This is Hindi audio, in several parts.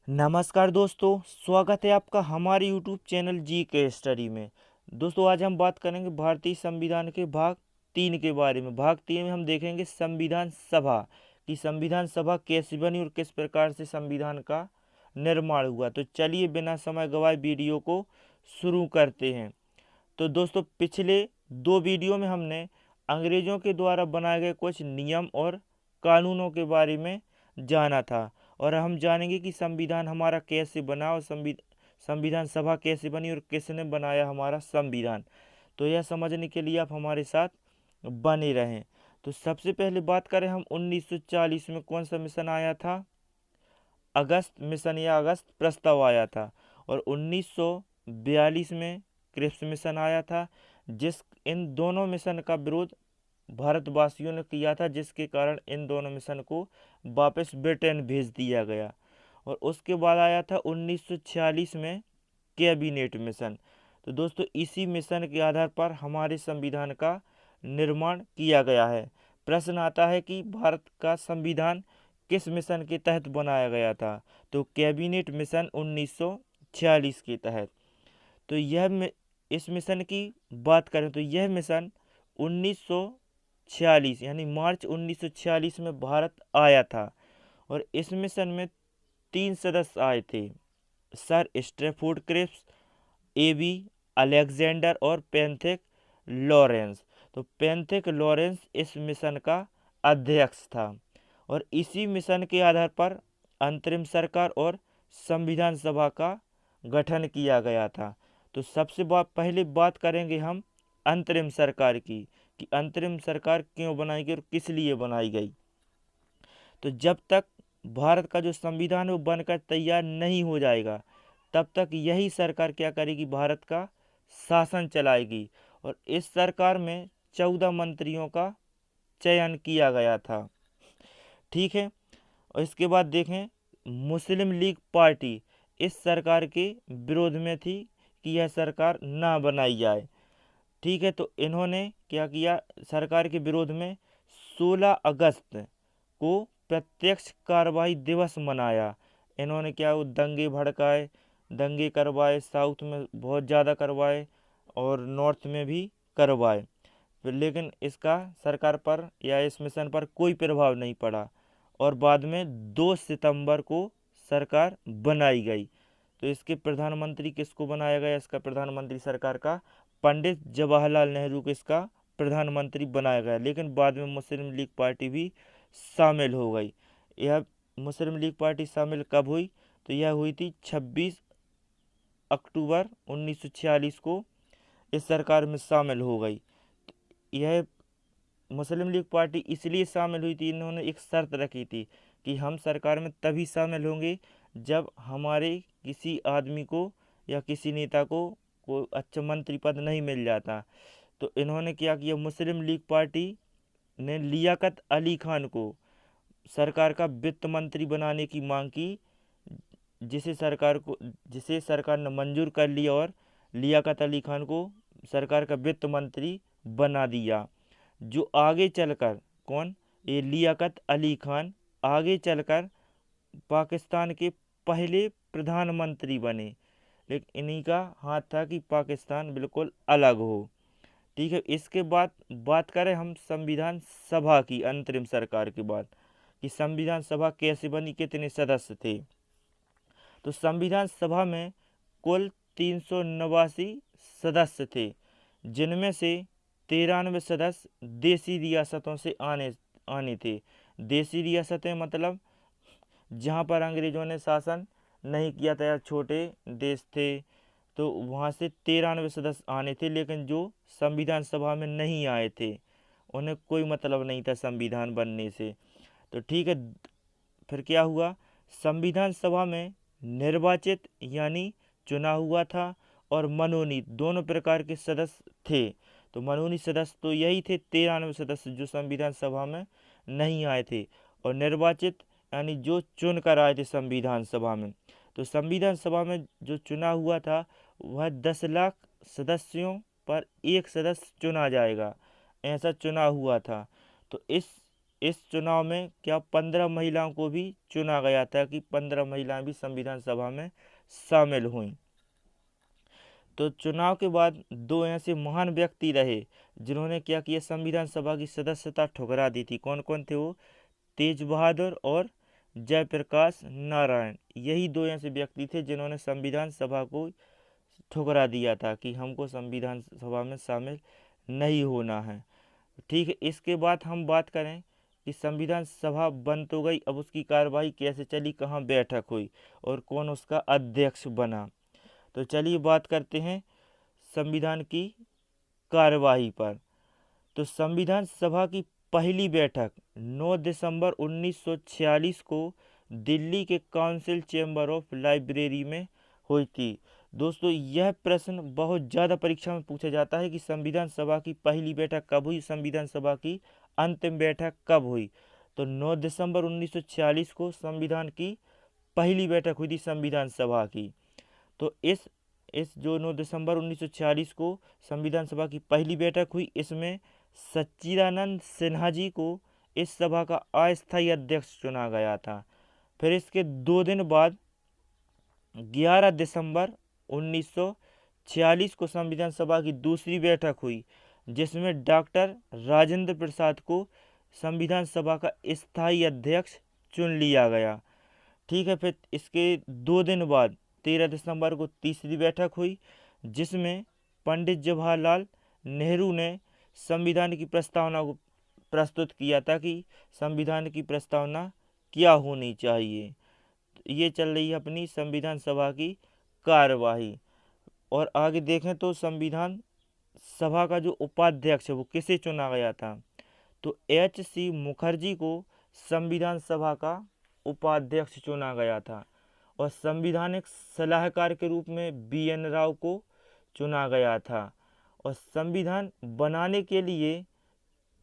नमस्कार दोस्तों, स्वागत है आपका हमारे यूट्यूब चैनल जी के स्टडी में। दोस्तों, आज हम बात करेंगे भारतीय संविधान के भाग 3 के बारे में। भाग 3 में हम देखेंगे संविधान सभा कि संविधान सभा कैसी बनी और किस प्रकार से संविधान का निर्माण हुआ। तो चलिए बिना समय गवाए वीडियो को शुरू करते हैं। तो दोस्तों, पिछले 2 वीडियो में हमने अंग्रेजों के द्वारा बनाए गए कुछ नियम और कानूनों के बारे में जाना था, और हम जानेंगे कि संविधान हमारा कैसे बना और संविधान सभा कैसे बनी और किसने बनाया हमारा संविधान। तो यह समझने के लिए आप हमारे साथ बने रहें। तो सबसे पहले बात करें हम 1940 में कौन सा मिशन आया था। अगस्त मिशन या अगस्त प्रस्ताव आया था। और 1942 में क्रिप्स मिशन आया था, इन दोनों मिशन का विरोध भारतवासियों ने किया था, जिसके कारण इन दोनों मिशन को वापस ब्रिटेन भेज दिया गया। और उसके बाद आया था 1946 में कैबिनेट मिशन। तो दोस्तों, इसी मिशन के आधार पर हमारे संविधान का निर्माण किया गया है। प्रश्न आता है कि भारत का संविधान किस मिशन के तहत बनाया गया था। तो कैबिनेट मिशन 1946 के तहत। तो इस मिशन की बात करें तो यह मिशन 1946 यानी मार्च 1946 में भारत आया था। और इस मिशन में 3 सदस्य आए थे, सर स्ट्रैफोर्ड क्रिप्स, एबी अलेक्जेंडर और पेंथिक लॉरेंस। तो पेंथिक लॉरेंस इस मिशन का अध्यक्ष था। और इसी मिशन के आधार पर अंतरिम सरकार और संविधान सभा का गठन किया गया था। तो सबसे पहले बात करेंगे हम अंतरिम सरकार की, कि अंतरिम सरकार क्यों बनाई गई और किस लिए बनाई गई। तो जब तक भारत का जो संविधान है वो बनकर तैयार नहीं हो जाएगा, तब तक यही सरकार क्या करेगी, भारत का शासन चलाएगी। और इस सरकार में 14 मंत्रियों का चयन किया गया था। ठीक है। और इसके बाद देखें, मुस्लिम लीग पार्टी इस सरकार के विरोध में थी कि यह सरकार ना बनाई जाए। ठीक है। तो इन्होंने क्या किया, सरकार के विरोध में 16 अगस्त को प्रत्यक्ष कार्रवाई दिवस मनाया। इन्होंने क्या, वो दंगे भड़काए, दंगे करवाए, साउथ में बहुत ज़्यादा करवाए और नॉर्थ में भी करवाए। लेकिन इसका सरकार पर या इस मिशन पर कोई प्रभाव नहीं पड़ा। और बाद में 2 सितंबर को सरकार बनाई गई। तो इसके प्रधानमंत्री किसको बनाया गया, इसका प्रधानमंत्री सरकार का पंडित जवाहरलाल नेहरू को इसका प्रधानमंत्री बनाया गया। लेकिन बाद में मुस्लिम लीग पार्टी भी शामिल हो गई। यह मुस्लिम लीग पार्टी शामिल कब हुई, तो यह हुई थी 26 अक्टूबर 1946 को इस सरकार में शामिल हो गई। यह मुस्लिम लीग पार्टी इसलिए शामिल हुई थी, इन्होंने एक शर्त रखी थी कि हम सरकार में तभी शामिल होंगे जब हमारे किसी आदमी को या किसी नेता को कोई अच्छा मंत्री पद नहीं मिल जाता। तो इन्होंने क्या किया, मुस्लिम लीग पार्टी ने लियाकत अली खान को सरकार का वित्त मंत्री बनाने की मांग की, जिसे सरकार ने मंजूर कर लिया और लियाकत अली खान को सरकार का वित्त मंत्री बना दिया। जो आगे चलकर कौन, ये लियाकत अली खान आगे चलकर पाकिस्तान के पहले प्रधानमंत्री बने। लेकिन इन्हीं का हाथ था कि पाकिस्तान बिल्कुल अलग हो। ठीक है। इसके बाद बात करें हम संविधान सभा की, अंतरिम सरकार के बाद, कि संविधान सभा कैसे बनी, कितने सदस्य थे। तो संविधान सभा में कुल 389 सदस्य थे, जिनमें से 93 सदस्य देसी रियासतों से आने थे। देसी रियासतें मतलब जहाँ पर अंग्रेजों ने शासन नहीं किया था या छोटे देश थे, तो वहाँ से 93 सदस्य आने थे। लेकिन जो संविधान सभा में नहीं आए थे, उन्हें कोई मतलब नहीं था संविधान बनने से। तो ठीक है, फिर क्या हुआ, संविधान सभा में निर्वाचित यानी चुना हुआ था और मनोनीत दोनों प्रकार के सदस्य थे। तो मनोनीत सदस्य तो यही थे 93 सदस्य जो संविधान सभा में नहीं आए थे, और निर्वाचित यानी जो चुन कर आए थे संविधान सभा में। तो संविधान सभा में जो चुना हुआ था वह 10 लाख सदस्यों पर एक सदस्य चुना जाएगा, ऐसा चुना हुआ था। तो इस इस चुनाव में क्या 15 महिलाओं को भी चुना गया था कि 15 महिलाएं भी संविधान सभा में शामिल हुई। तो चुनाव के बाद दो ऐसे महान व्यक्ति रहे जिन्होंने क्या किया, संविधान सभा की सदस्यता ठुकरा दी थी। कौन कौन थे वो? तेज बहादुर और जयप्रकाश नारायण। यही दो ऐसे व्यक्ति थे जिन्होंने संविधान सभा को ठुकरा दिया था कि हमको संविधान सभा में शामिल नहीं होना है। ठीक है, इसके बाद हम बात करें कि संविधान सभा बन तो गई, अब उसकी कार्यवाही कैसे चली, कहाँ बैठक हुई और कौन उसका अध्यक्ष बना। तो चलिए बात करते हैं संविधान की कार्यवाही पर। तो संविधान सभा की पहली बैठक 9 दिसंबर 1946 को दिल्ली के काउंसिल चेंबर ऑफ लाइब्रेरी में हुई थी। दोस्तों, यह प्रश्न बहुत ज़्यादा परीक्षा में पूछा जाता है कि संविधान सभा की पहली बैठक कब हुई, संविधान सभा की अंतिम बैठक कब हुई। तो 9 दिसंबर 1946 को संविधान की पहली बैठक हुई थी संविधान सभा की। तो इस जो 9 दिसंबर 1946 को संविधान सभा की पहली बैठक हुई, इसमें सच्चिदानंद सिन्हा जी को इस सभा का अस्थायी अध्यक्ष चुना गया था। फिर इसके 2 दिन बाद 11 दिसंबर 1946 को संविधान सभा की दूसरी बैठक हुई, जिसमें डॉक्टर राजेंद्र प्रसाद को संविधान सभा का स्थायी अध्यक्ष चुन लिया गया। ठीक है, फिर इसके 2 दिन बाद 13 दिसंबर को तीसरी बैठक हुई, जिसमें पंडित जवाहरलाल नेहरू ने संविधान की प्रस्तावना को प्रस्तुत किया था कि संविधान की प्रस्तावना क्या होनी चाहिए। ये चल रही है अपनी संविधान सभा की कार्यवाही। और आगे देखें तो संविधान सभा का जो उपाध्यक्ष है वो किसे चुना गया था? तो H.C. मुखर्जी को संविधान सभा का उपाध्यक्ष चुना गया था और संवैधानिक सलाहकार के रूप में B.N. राव को चुना गया था। और संविधान बनाने के लिए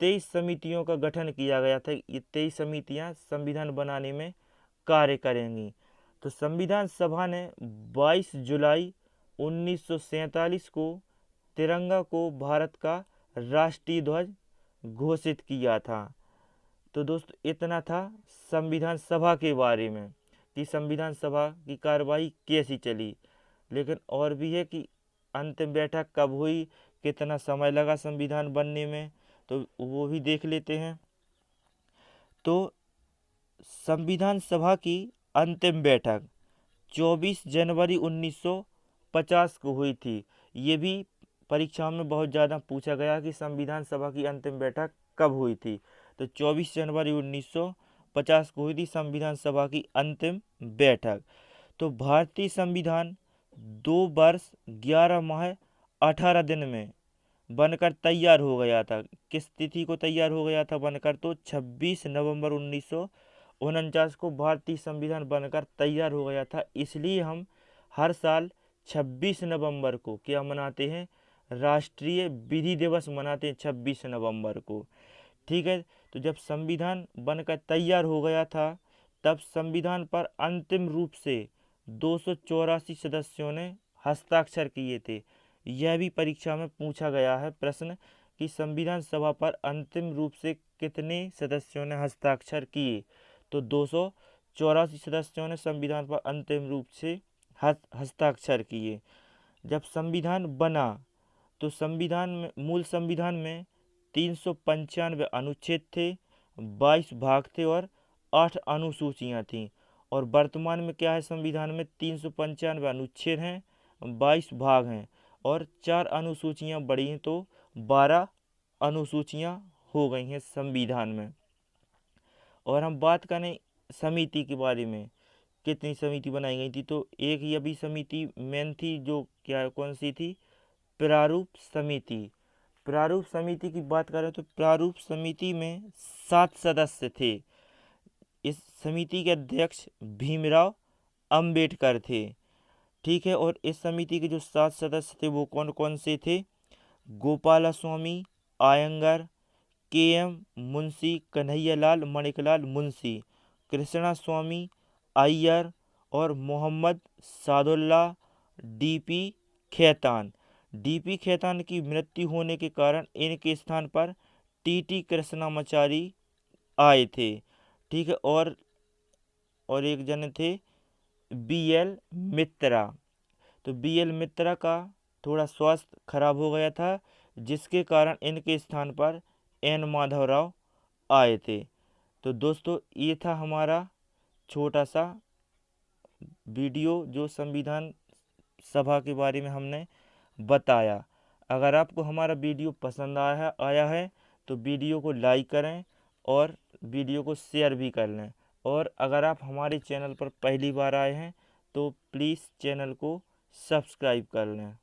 23 समितियों का गठन किया गया था। ये 23 समितियां संविधान बनाने में कार्य करेंगी। तो संविधान सभा ने 22 जुलाई 1947 को तिरंगा को भारत का राष्ट्रीय ध्वज घोषित किया था। तो दोस्तों, इतना था संविधान सभा के बारे में कि संविधान सभा की कार्यवाही कैसी चली। लेकिन और भी है कि अंतिम बैठक कब हुई, कितना समय लगा संविधान बनने में, तो वो भी देख लेते हैं। तो संविधान सभा की अंतिम बैठक 24 जनवरी 1950 को हुई थी। ये भी परीक्षाओं में बहुत ज़्यादा पूछा गया कि संविधान सभा की अंतिम बैठक कब हुई थी। तो 24 जनवरी 1950 को हुई थी संविधान सभा की अंतिम बैठक। तो भारतीय संविधान 2 वर्ष 11 माह 18 दिन में बनकर तैयार हो गया था। किस तिथि को तैयार हो गया था बनकर? तो 26 नवंबर 1949 को भारतीय संविधान बनकर तैयार हो गया था। इसलिए हम हर साल 26 नवंबर को क्या मनाते हैं? राष्ट्रीय विधि दिवस मनाते हैं 26 नवंबर को। ठीक है, तो जब संविधान बनकर तैयार हो गया था तब संविधान पर अंतिम रूप से 284 सदस्यों ने हस्ताक्षर किए थे। यह भी परीक्षा में पूछा गया है प्रश्न कि संविधान सभा पर अंतिम रूप से कितने सदस्यों ने हस्ताक्षर किए। तो 284 सदस्यों ने संविधान पर अंतिम रूप से हस्ताक्षर किए। जब संविधान बना तो मूल संविधान में 395 अनुच्छेद थे, 22 भाग थे और 8 अनुसूचियां थीं। और वर्तमान में क्या है? संविधान में 395 अनुच्छेद हैं, 22 भाग हैं और 4 अनुसूचियां बढ़ी हैं, तो 12 अनुसूचियां हो गई हैं संविधान में। और हम बात करें समिति के बारे में, कितनी समिति बनाई गई थी? तो एक ही अभी समिति मेन थी, जो क्या कौन सी थी? प्रारूप समिति। प्रारूप समिति की बात करें तो प्रारूप समिति में 7 सदस्य थे। इस समिति के अध्यक्ष भीमराव अंबेडकर थे। ठीक है, और इस समिति के जो 7 सदस्य थे वो कौन कौन से थे? गोपालस्वामी आयंगर, के.एम. मुंशी, कन्हैयालाल मणिकलाल मुंशी, कृष्णा स्वामी अय्यर और मोहम्मद सादुल्ला डी.पी. खेतान। डी.पी. खेतान की मृत्यु होने के कारण इनके स्थान पर टी.टी. कृष्णामाचारी आए थे। ठीक है। और एक जने थे BL मित्रा। तो BL मित्रा का थोड़ा स्वास्थ्य खराब हो गया था, जिसके कारण इनके स्थान पर N माधव राव आए थे। तो दोस्तों ये था हमारा छोटा सा वीडियो जो संविधान सभा के बारे में हमने बताया। अगर आपको हमारा वीडियो पसंद आया है तो वीडियो को लाइक करें और वीडियो को शेयर भी कर लें। और अगर आप हमारे चैनल पर पहली बार आए हैं तो प्लीज़ चैनल को सब्सक्राइब कर लें।